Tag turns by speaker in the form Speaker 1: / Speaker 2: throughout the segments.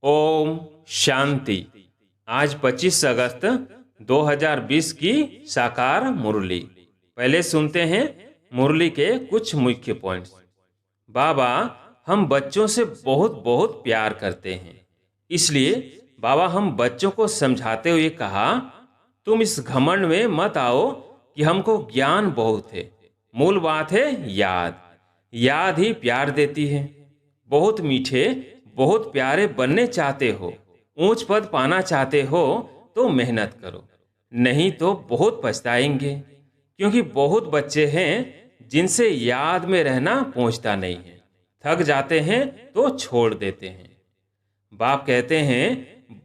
Speaker 1: ओम शांति। आज 25 अगस्त 2020 की साकार मुरली। पहले सुनते हैं मुरली के कुछ मुख्य पॉइंट्स। बाबा, हम बच्चों से बहुत बहुत प्यार करते हैं, इसलिए बाबा हम बच्चों को समझाते हुए कहा, तुम इस घमंड में मत आओ कि हमको ज्ञान बहुत है। मूल बात है याद। याद ही प्यार देती है। बहुत मीठे बहुत प्यारे बनने चाहते हो, ऊंच पद पाना चाहते हो तो मेहनत करो, नहीं तो बहुत पछताएंगे। क्योंकि बहुत बच्चे हैं जिनसे याद में रहना पहुंचता नहीं है, थक जाते हैं तो छोड़ देते हैं। बाप कहते हैं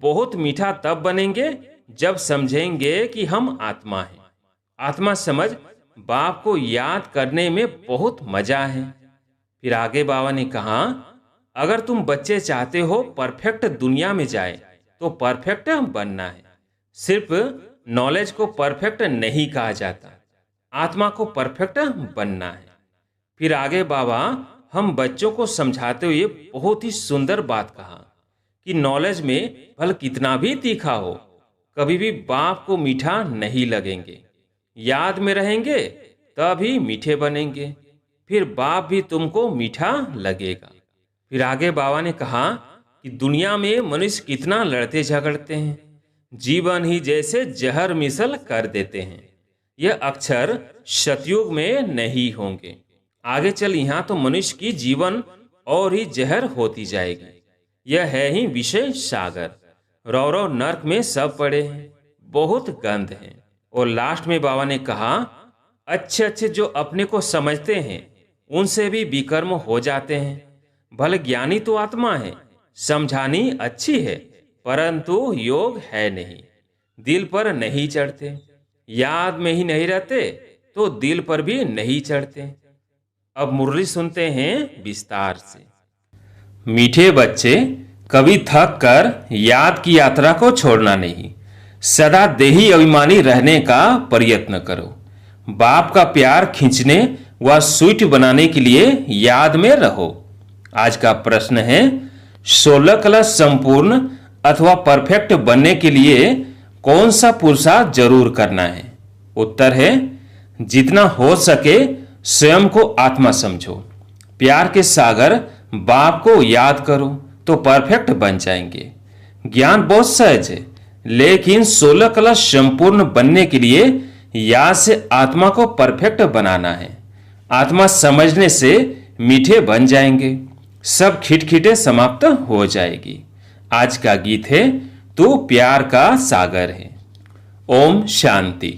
Speaker 1: बहुत मीठा तब बनेंगे जब समझेंगे कि हम आत्मा हैं। आत्मा समझ बाप को याद करने में बहुत मजा है। फिर आगे बाबा ने कहा, अगर तुम बच्चे चाहते हो परफेक्ट दुनिया में जाए तो परफेक्ट बनना है। सिर्फ नॉलेज को परफेक्ट नहीं कहा जाता, आत्मा को परफेक्ट बनना है। फिर आगे बाबा हम बच्चों को समझाते हुए बहुत ही सुंदर बात कहा कि नॉलेज में फल कितना भी तीखा हो, कभी भी बाप को मीठा नहीं लगेंगे। याद में रहेंगे तभी मीठे बनेंगे, फिर बाप भी तुमको मीठा लगेगा। फिर आगे बाबा ने कहा कि दुनिया में मनुष्य कितना लड़ते झगड़ते हैं, जीवन ही जैसे जहर मिसल कर देते हैं। यह अक्षर सतयुग में नहीं होंगे। आगे चल यहाँ तो मनुष्य की जीवन और ही जहर होती जाएगी। यह है ही विषय सागर। रौरव नर्क में सब पड़े हैं, बहुत गंध है। और लास्ट में बाबा ने कहा, अच्छे अच्छे जो अपने को समझते हैं उनसे भी विकर्म हो जाते हैं। भले ज्ञानी तो आत्मा है, समझानी अच्छी है, परंतु योग है नहीं, दिल पर नहीं चढ़ते। याद में ही नहीं रहते तो दिल पर भी नहीं चढ़ते। अब मुरली सुनते हैं विस्तार से। मीठे बच्चे, कभी थक कर याद की यात्रा को छोड़ना नहीं। सदा देही अभिमानी रहने का प्रयत्न करो। बाप का प्यार खींचने व स्वीट बनाने के लिए याद में रहो। आज का प्रश्न है, 16 कलश संपूर्ण अथवा परफेक्ट बनने के लिए कौन सा पुरुषार्थ जरूर करना है? उत्तर है, जितना हो सके स्वयं को आत्मा समझो। प्यार के सागर बाप को याद करो तो परफेक्ट बन जाएंगे। ज्ञान बहुत सहज है, लेकिन 16 कलश संपूर्ण बनने के लिए याद से आत्मा को परफेक्ट बनाना है। आत्मा समझने से मीठे बन जाएंगे, सब खिटखिटे समाप्त हो जाएगी। आज का गीत है, तू प्यार का सागर है। ओम शांति।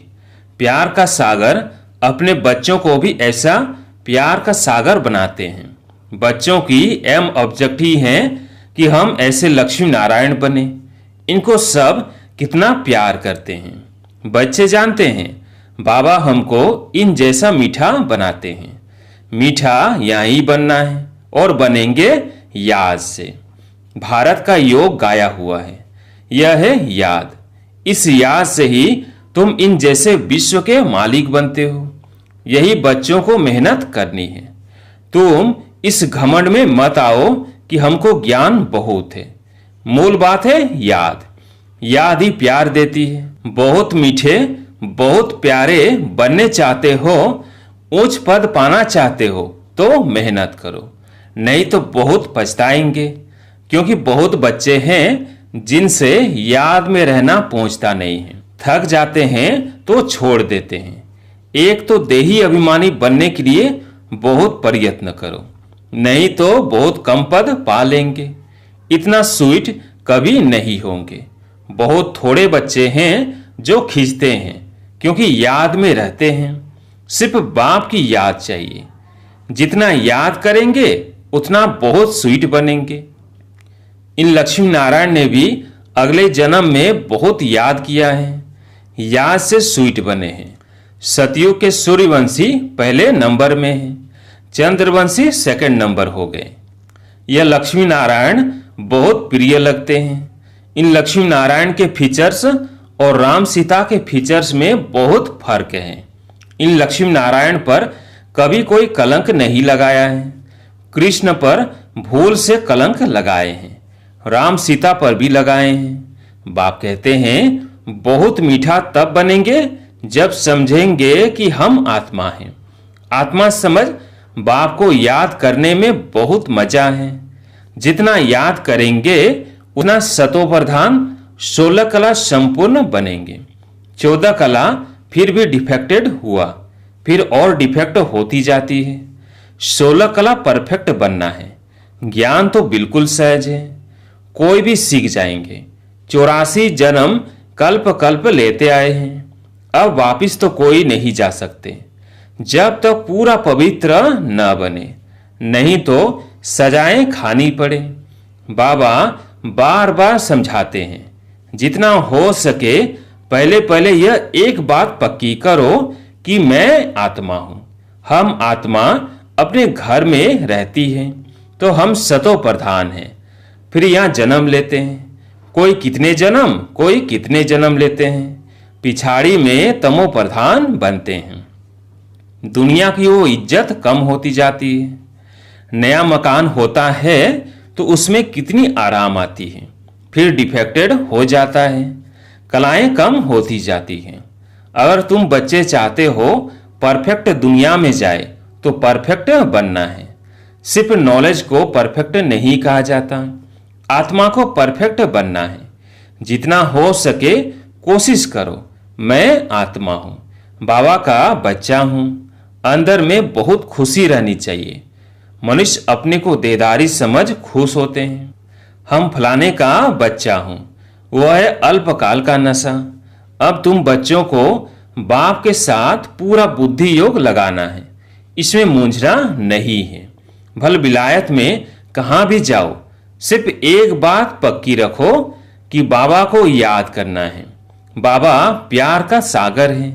Speaker 1: प्यार का सागर अपने बच्चों को भी ऐसा प्यार का सागर बनाते हैं। बच्चों की एम ऑब्जेक्ट ही है कि हम ऐसे लक्ष्मी नारायण बने। इनको सब कितना प्यार करते हैं। बच्चे जानते हैं बाबा हमको इन जैसा मीठा बनाते हैं। मीठा यहीं बनना है और बनेंगे याद से। भारत का योग गाया हुआ है, यह है याद। इस याद से ही तुम इन जैसे विश्व के मालिक बनते हो। यही बच्चों को मेहनत करनी है। तुम इस घमंड में मत आओ कि हमको ज्ञान बहुत है। मूल बात है याद। याद ही प्यार देती है। बहुत मीठे बहुत प्यारे बनने चाहते हो, ऊंच पद पाना चाहते हो तो मेहनत करो, नहीं तो बहुत पछताएंगे। क्योंकि बहुत बच्चे हैं जिनसे याद में रहना पहुंचता नहीं है, थक जाते हैं तो छोड़ देते हैं। एक तो देही अभिमानी बनने के लिए बहुत प्रयत्न करो, नहीं तो बहुत कम पद पा लेंगे। इतना स्वीट कभी नहीं होंगे। बहुत थोड़े बच्चे हैं जो खींचते हैं क्योंकि याद में रहते हैं। सिर्फ बाप की याद चाहिए। जितना याद करेंगे उतना बहुत स्वीट बनेंगे। इन लक्ष्मी नारायण ने भी अगले जन्म में बहुत याद किया है, याद से स्वीट बने हैं। सतयुग के सूर्यवंशी पहले नंबर में है, चंद्रवंशी सेकंड नंबर हो गए। यह लक्ष्मी नारायण बहुत प्रिय लगते हैं। इन लक्ष्मी नारायण के फीचर्स और राम सीता के फीचर्स में बहुत फर्क है। इन लक्ष्मी नारायण पर कभी कोई कलंक नहीं लगाया है, कृष्ण पर भूल से कलंक लगाए हैं। राम सीता पर भी लगाए हैं। बाप कहते हैं बहुत मीठा तब बनेंगे जब समझेंगे कि हम आत्मा हैं। आत्मा समझ बाप को याद करने में बहुत मजा है। जितना याद करेंगे उतना सतो प्रधान 16 कला संपूर्ण बनेंगे। 14 कला फिर भी डिफेक्टेड हुआ, फिर और डिफेक्ट होती जाती है। 16 कला परफेक्ट बनना है। ज्ञान तो बिल्कुल सहज है, कोई भी सीख जाएंगे। 84 जन्म कल्प कल्प लेते आए हैं, अब वापिस तो कोई नहीं जा सकते जब तक तो पूरा पवित्र न बने, नहीं तो सजाएं खानी पड़े। बाबा बार बार समझाते हैं जितना हो सके पहले पहले यह एक बात पक्की करो कि मैं आत्मा हूं। हम आत्मा अपने घर में रहती है तो हम सतो प्रधान हैं। फिर यहां जन्म लेते हैं, कोई कितने जन्म लेते हैं। पिछाड़ी में तमो प्रधान बनते हैं। दुनिया की वो इज्जत कम होती जाती है। नया मकान होता है तो उसमें कितनी आराम आती है, फिर डिफेक्टेड हो जाता है, कलाएं कम होती जाती हैं। अगर तुम बच्चे चाहते हो परफेक्ट दुनिया में जाए तो परफेक्ट बनना है। सिर्फ नॉलेज को परफेक्ट नहीं कहा जाता, आत्मा को परफेक्ट बनना है। जितना हो सके कोशिश करो। मैं आत्मा हूं, बाबा का बच्चा हूं। अंदर में बहुत खुशी रहनी चाहिए। मनुष्य अपने को देदारी समझ खुश होते हैं। हम फलाने का बच्चा हूं, वह है अल्पकाल का नशा। अब तुम बच्चों को बाप के साथ पूरा बुद्धि योग लगाना है, इसमें मूंझना नहीं है। भल विलायत में कहां भी जाओ, सिर्फ एक बात पक्की रखो कि बाबा को याद करना है। बाबा प्यार का सागर है,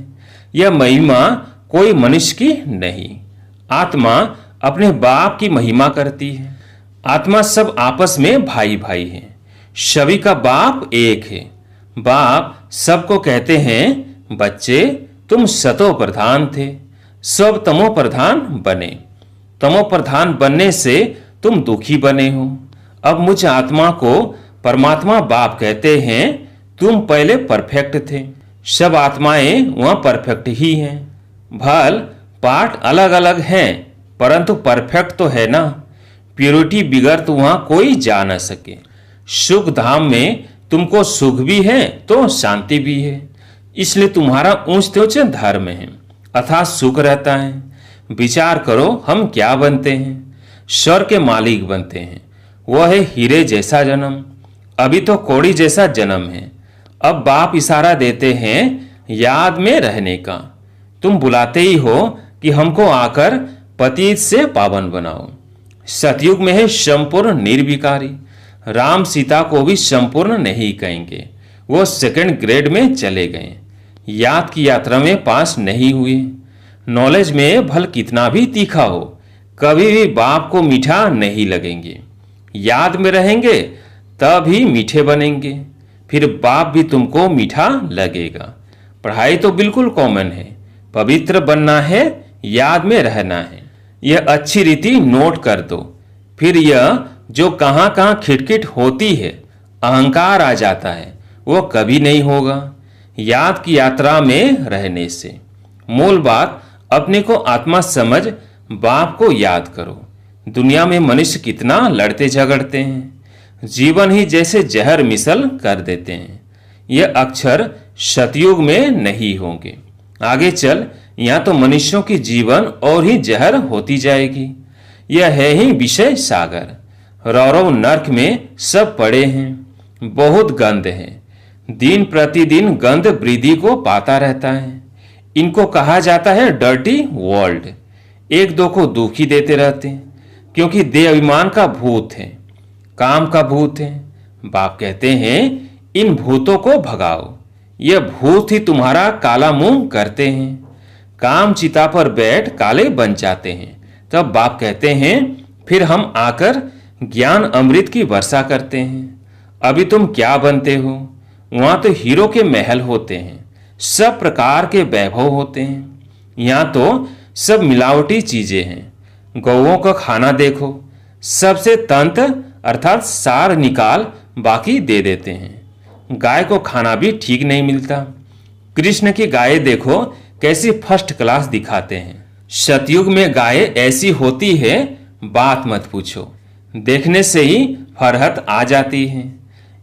Speaker 1: यह महिमा कोई मनुष्य की नहीं। आत्मा अपने बाप की महिमा करती है। आत्मा सब आपस में भाई भाई है, सभी का बाप एक है। बाप सबको कहते हैं बच्चे तुम सतो प्रधान थे, सब तमो प्रधान बने। तमो प्रधान बनने से तुम दुखी बने हो। अब मुझ आत्मा को परमात्मा बाप कहते हैं तुम पहले परफेक्ट थे। सब आत्माएं वहां परफेक्ट ही हैं। भल पार्ट अलग अलग हैं परंतु परफेक्ट तो है ना। प्योरिटी बिगड़ तो वहां कोई जा न सके। सुख धाम में तुमको सुख भी है तो शांति भी है, इसलिए तुम्हारा ऊंच ऊंच धर्म है अर्थात सुख रहता है। विचार करो हम क्या बनते हैं, स्वर्ग के मालिक बनते हैं। वह है हीरे जैसा जन्म, अभी तो कौड़ी जैसा जन्म है। अब बाप इशारा देते हैं याद में रहने का। तुम बुलाते ही हो कि हमको आकर पतित से पावन बनाओ। सतयुग में है संपूर्ण निर्विकारी। राम सीता को भी संपूर्ण नहीं कहेंगे, वो सेकंड ग्रेड में चले गए। याद की यात्रा में पास नहीं हुए। नॉलेज में भल कितना भी तीखा हो, कभी भी बाप को मीठा नहीं लगेंगे। याद में रहेंगे तब ही मीठे बनेंगे, फिर बाप भी तुमको मीठा लगेगा। पढ़ाई तो बिल्कुल कॉमन है, पवित्र बनना है, याद में रहना है। यह अच्छी रीति नोट कर दो। फिर यह जो कहां कहां खिटखिट होती है, अहंकार आ जाता है, वो कभी नहीं होगा याद की यात्रा में रहने से। मूल बात अपने को आत्मा समझ बाप को याद करो। दुनिया में मनुष्य कितना लड़ते झगड़ते हैं, जीवन ही जैसे जहर मिसल कर देते हैं। यह अक्षर सतयुग में नहीं होंगे। आगे चल यहाँ तो मनुष्यों की जीवन और ही जहर होती जाएगी। यह है ही विषय सागर। रौरव नर्क में सब पड़े हैं, बहुत गंध है। दिन प्रतिदिन गंध वृद्धि को पाता रहता है। इनको कहा जाता है डर्टी वर्ल्ड। एक दो को दुखी देते रहते हैं क्योंकि देह अभिमान का भूत है, काम का भूत है। बाप कहते हैं इन भूतों को भगाओ। यह भूत ही तुम्हारा काला मुंह करते हैं। काम चिता पर बैठ काले बन जाते हैं। तब बाप कहते हैं फिर हम आकर ज्ञान अमृत की वर्षा करते हैं। अभी तुम क्या बनते हो? वहां तो हीरो के महल होते हैं, सब प्रकार के वैभव होते हैं। यहाँ तो सब मिलावटी चीजें हैं। गौओं का खाना देखो, सबसे तंत्र अर्थात सार निकाल बाकी दे देते हैं। गाय को खाना भी ठीक नहीं मिलता। कृष्ण की गाय देखो कैसी फर्स्ट क्लास दिखाते हैं। सतयुग में गाय ऐसी होती है, बात मत पूछो। देखने से ही फरहत आ जाती है।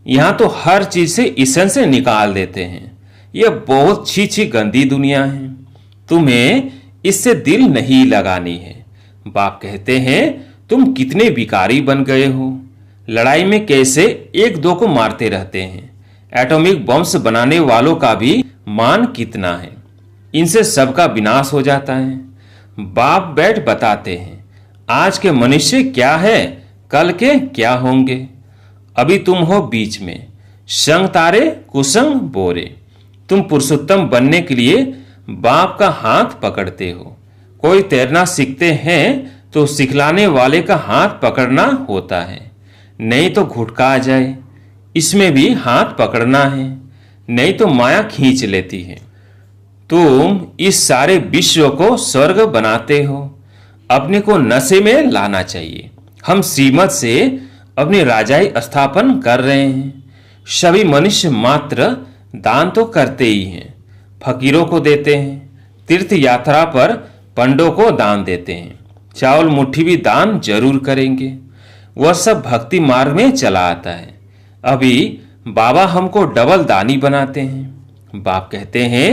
Speaker 1: यहाँ तो हर चीज से ईसन से निकाल देते हैं। यह बहुत छी गंदी दुनिया है। तुम्हें इससे दिल नहीं लगानी है। बाप कहते हैं तुम कितने भिखारी बन गए हो। लड़ाई में कैसे एक दो को मारते रहते हैं। एटॉमिक बम्स बनाने वालों का भी मान कितना है। इनसे सबका विनाश हो जाता है। बाप बैठ बताते हैं आज के मनुष्य क्या है, कल के क्या होंगे। अभी तुम हो बीच में, संग तारे कुसंग बोरे। तुम पुरुषोत्तम बनने के लिए बाप का हाथ पकड़ते हो। कोई तैरना सीखते हैं तो सिखलाने वाले का हाथ पकड़ना होता है, नहीं तो घुटका आ जाए। इसमें भी हाथ पकड़ना है, नहीं तो माया खींच लेती है। तुम इस सारे विश्व को स्वर्ग बनाते हो। अपने को नशे में लाना चाहिए। हम श्रीमत से अपनी राजाई स्थापन कर रहे हैं। सभी मनुष्य मात्र दान तो करते ही हैं। फकीरों को देते हैं। तीर्थ यात्रा पर पंडों को दान देते हैं। चावल मुट्ठी भी दान जरूर करेंगे। वह सब भक्ति मार्ग में चला आता है। अभी बाबा हमको डबल दानी बनाते हैं। बाप कहते हैं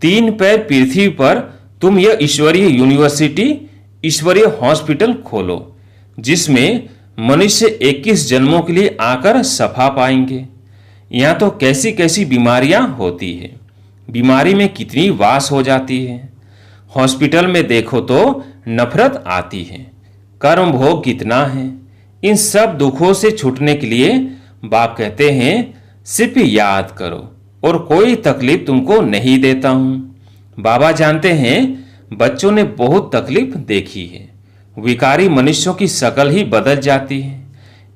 Speaker 1: 3 पैर पृथ्वी पर तुम यह ईश्वरीय यूनिवर्सिटी, ईश्वरीय हॉस्पिटल खोलो, जिसमें मनुष्य 21 जन्मों के लिए आकर सफा पाएंगे। यहाँ तो कैसी कैसी बीमारियां होती है। बीमारी में कितनी वास हो जाती है। हॉस्पिटल में देखो तो नफरत आती है। कर्म भोग कितना है। इन सब दुखों से छूटने के लिए बाप कहते हैं सिर्फ याद करो और कोई तकलीफ तुमको नहीं देता हूं। बाबा जानते हैं बच्चों ने बहुत तकलीफ देखी है। विकारी मनुष्यों की शक्ल ही बदल जाती है।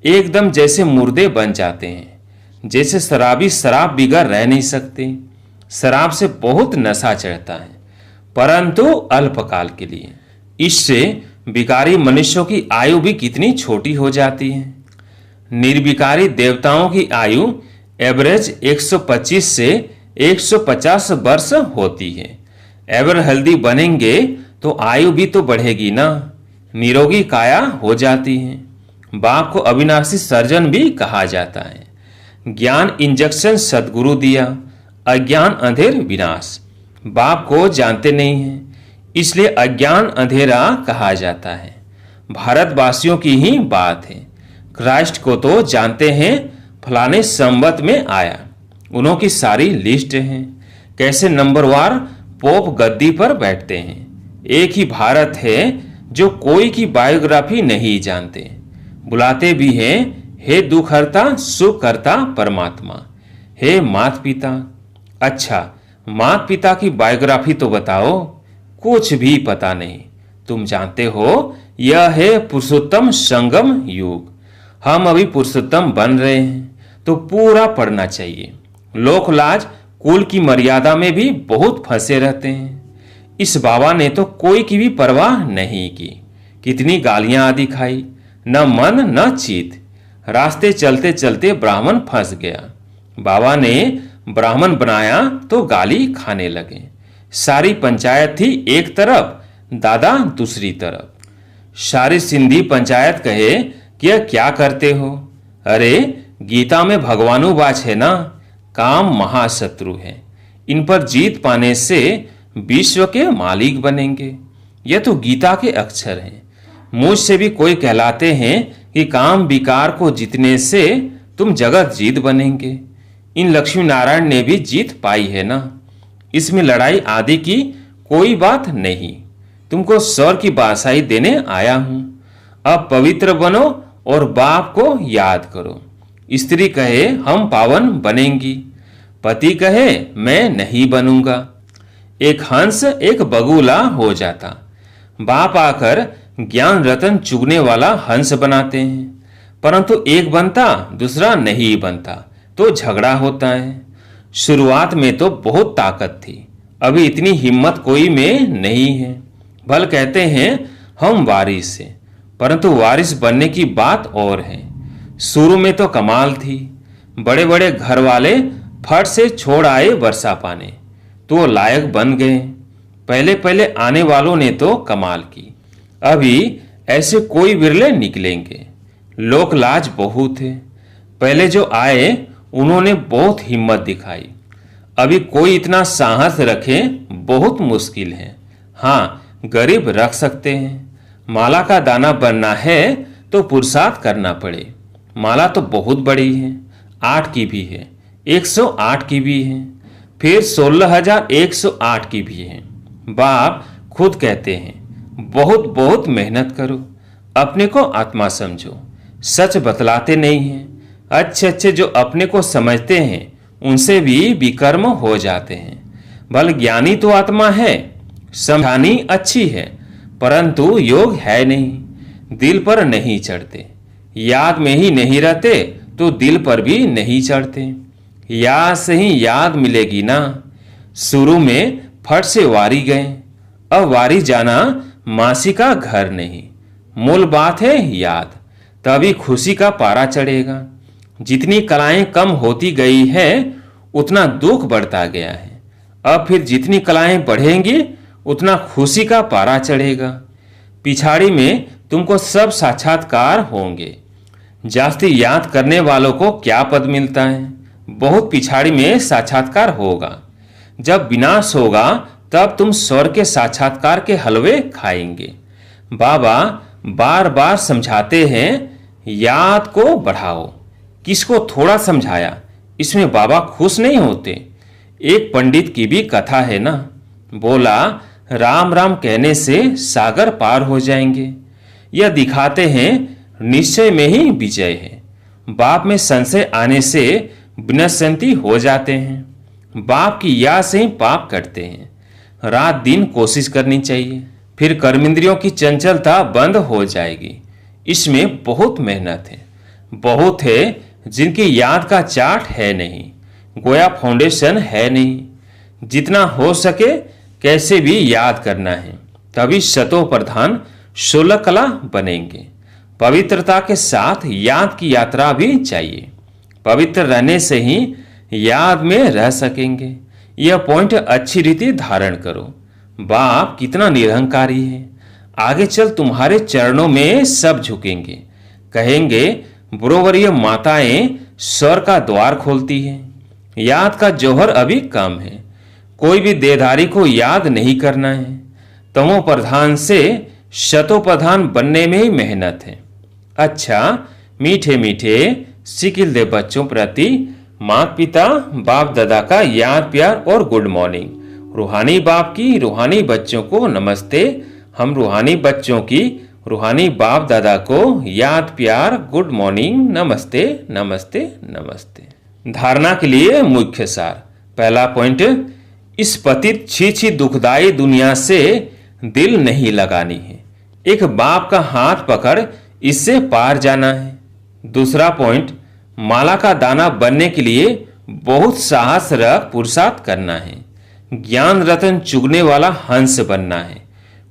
Speaker 1: एकदम जैसे मुर्दे बन जाते हैं। जैसे शराबी शराब बिगर रह नहीं सकते। शराब से बहुत नशा चढ़ता है, परंतु अल्पकाल के लिए। इससे विकारी मनुष्यों की आयु भी कितनी छोटी हो जाती है। निर्विकारी देवताओं की आयु एवरेज 125 से 150 वर्ष होती है। एवर हेल्दी बनेंगे तो आयु भी तो बढ़ेगी ना। निरोगी काया हो जाती है। बाप को अविनाशी सर्जन भी कहा जाता है। ज्ञान इंजेक्शन सदगुरु दिया, अज्ञान अंधेर विनाश। बाप को जानते नहीं है, इसलिए अज्ञान अंधेरा कहा जाता है। भारतवासियों की ही बात है। क्राइस्ट को तो जानते हैं, फलाने संवत में आया। उन्हों की सारी लिस्ट है। कैसे नंबरवार पोप गद्दी पर बैठते हैं। एक ही भारत है जो कोई की बायोग्राफी नहीं जानते। बुलाते भी हैं हे दुखहर्ता सुख करता परमात्मा, हे माता पिता। अच्छा, माता पिता की बायोग्राफी तो बताओ। कुछ भी पता नहीं। तुम जानते हो यह है पुरुषोत्तम संगम युग। हम अभी पुरुषोत्तम बन रहे हैं तो पूरा पढ़ना चाहिए। लोकलाज कुल की मर्यादा में भी बहुत फंसे रहते हैं। इस बाबा ने तो कोई की भी परवाह नहीं की। कितनी गालियां आदि खाई, न मन न चित। रास्ते चलते चलते ब्राह्मण फंस गया। बाबा ने ब्राह्मण बनाया तो गाली खाने लगे। सारी पंचायत थी एक तरफ, दादा दूसरी तरफ। सारी सिंधी पंचायत कहे कि यह क्या करते हो। अरे गीता में भगवानुवाच है ना, काम महाशत्रु है। इन पर जीत पाने से विश्व के मालिक बनेंगे। यह तो गीता के अक्षर हैं। मुझसे भी कोई कहलाते हैं कि काम विकार को जीतने से तुम जगत जीत बनेंगे। इन लक्ष्मी नारायण ने भी जीत पाई है ना। इसमें लड़ाई आदि की कोई बात नहीं। तुमको स्वर की बादशाही देने आया हूं। अब पवित्र बनो और बाप को याद करो। स्त्री कहे हम पावन बनेंगी, पति कहे मैं नहीं बनूंगा। एक हंस एक बगुला हो जाता। बाप आकर ज्ञान रतन चुगने वाला हंस बनाते हैं, परंतु एक बनता दूसरा नहीं बनता तो झगड़ा होता है। शुरुआत में तो बहुत ताकत थी, अभी इतनी हिम्मत कोई में नहीं है। भल कहते हैं हम वारिस हैं, परंतु वारिस बनने की बात और है। शुरू में तो कमाल थी, बड़े बड़े घर वाले फट से छोड़ आए वर्षा पाने, तो लायक बन गए। पहले पहले आने वालों ने तो कमाल की, अभी ऐसे कोई बिरले निकलेंगे। लोक लाज बहुत है। पहले जो आए उन्होंने बहुत हिम्मत दिखाई, अभी कोई इतना साहस रखे बहुत मुश्किल है। हाँ, गरीब रख सकते हैं। माला का दाना बनना है तो पुरुषार्थ करना पड़े। माला तो बहुत बड़ी है, 8 की भी है, 108 की भी है, फिर 16,108 की भी है। बाप खुद कहते हैं बहुत बहुत मेहनत करो, अपने को आत्मा समझो। सच बतलाते नहीं हैं। अच्छे अच्छे जो अपने को समझते हैं उनसे भी विकर्म हो जाते हैं। भले ज्ञानी तो आत्मा है, समझानी अच्छी है, परंतु योग है नहीं, दिल पर नहीं चढ़ते। याद में ही नहीं रहते तो दिल पर भी नहीं चढ़ते। याद से ही याद मिलेगी ना। शुरू में फट से वारी गए, अब वारी जाना मासी का घर नहीं। मूल बात है याद, तभी खुशी का पारा चढ़ेगा। जितनी कलाएं कम होती गई है उतना दुख बढ़ता गया है। अब फिर जितनी कलाएं बढ़ेंगी उतना खुशी का पारा चढ़ेगा। पिछाड़ी में तुमको सब साक्षात्कार होंगे। जास्ती याद करने वालों को क्या पद मिलता है? बहुत पिछाड़ी में साक्षात्कार होगा। जब विनाश होगा तब तुम स्वर्ग के साक्षात्कार के हलवे खाएंगे। बाबा बार बार समझाते हैं याद को बढ़ाओ। किसको थोड़ा समझाया, इसमें बाबा खुश नहीं होते। एक पंडित की भी कथा है ना, बोला राम राम कहने से सागर पार हो जाएंगे। यह दिखाते हैं निश्चय में ही विजय है। बाप में संशय आने से विनश्यंती हो जाते हैं। बाप की याद से ही पाप कटते हैं। रात दिन कोशिश करनी चाहिए, फिर कर्मेंद्रियों की चंचलता बंद हो जाएगी। इसमें बहुत मेहनत है। बहुत है जिनकी याद का चार्ट है नहीं, गोया फाउंडेशन है नहीं। जितना हो सके कैसे भी याद करना है, तभी शतो प्रधान 16 कला बनेंगे। पवित्रता के साथ याद की यात्रा भी चाहिए। पवित्र रहने से ही याद में रह सकेंगे। यह पॉइंट अच्छी रीति धारण करो। बाप कितना निरहंकारी है। आगे चल तुम्हारे चरणों में सब झुकेंगे, कहेंगे ब्रोवरीय माताएं स्वर का द्वार खोलती हैं। याद का जौहर अभी कम है। कोई भी देहधारी को याद नहीं करना है। तमो प्रधान से शतो प्रधान बनने में ही मेहनत है। अच्छा, मीठे मीठे सिकिल दे बच्चों प्रति माता पिता बाप दादा का याद प्यार और गुड मॉर्निंग। रूहानी बाप की रूहानी बच्चों को नमस्ते। हम रूहानी बच्चों की रूहानी बाप दादा को याद प्यार गुड मॉर्निंग, नमस्ते नमस्ते नमस्ते। धारणा के लिए मुख्य सार। पहला पॉइंट, इस पतित छी दुखदाई दुनिया से दिल नहीं लगानी है। एक बाप का हाथ पकड़ इससे पार जाना है। दूसरा पॉइंट, माला का दाना बनने के लिए बहुत साहस रख पुरुषार्थ करना है। ज्ञान रतन चुगने वाला हंस बनना है।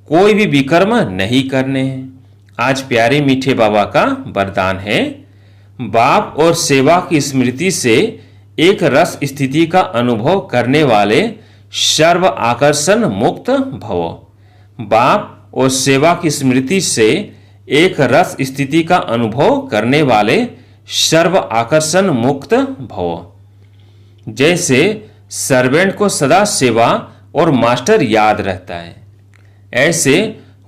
Speaker 1: कोई भी विकर्म नहीं करने हैं। आज प्यारे मीठे बाबा का वरदान है, बाप और सेवा की स्मृति से एक रस स्थिति का अनुभव करने वाले सर्व आकर्षण मुक्त भवो। बाप और सेवा की स्मृति से एक रस स्थिति का अनुभव करने वाले सर्व आकर्षण मुक्त भवो। जैसे सर्वेंट को सदा सेवा और मास्टर याद रहता है, ऐसे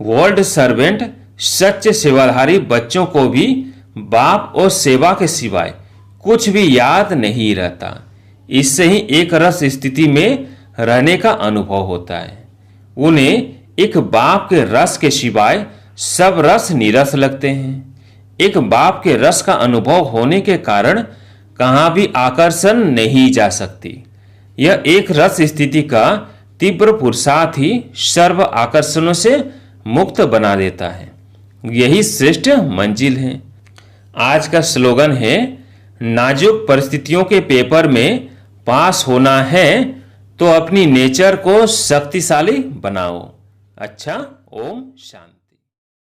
Speaker 1: वर्ल्ड सर्वेंट सच्चे सेवाधारी बच्चों को भी बाप और सेवा के सिवाय कुछ भी याद नहीं रहता। इससे ही एक रस स्थिति में रहने का अनुभव होता है। उन्हें एक बाप के रस के सिवाय सब रस नीरस लगते हैं। एक बाप के रस का अनुभव होने के कारण कहां भी आकर्षण नहीं जा सकती। यह एक रस स्थिति का तीव्र पुरुषार्थ ही सर्व आकर्षणों से मुक्त बना देता है। यही श्रेष्ठ मंजिल है। आज का स्लोगन है, नाजुक परिस्थितियों के पेपर में पास होना है तो अपनी नेचर को शक्तिशाली बनाओ। अच्छा, ओम शांति।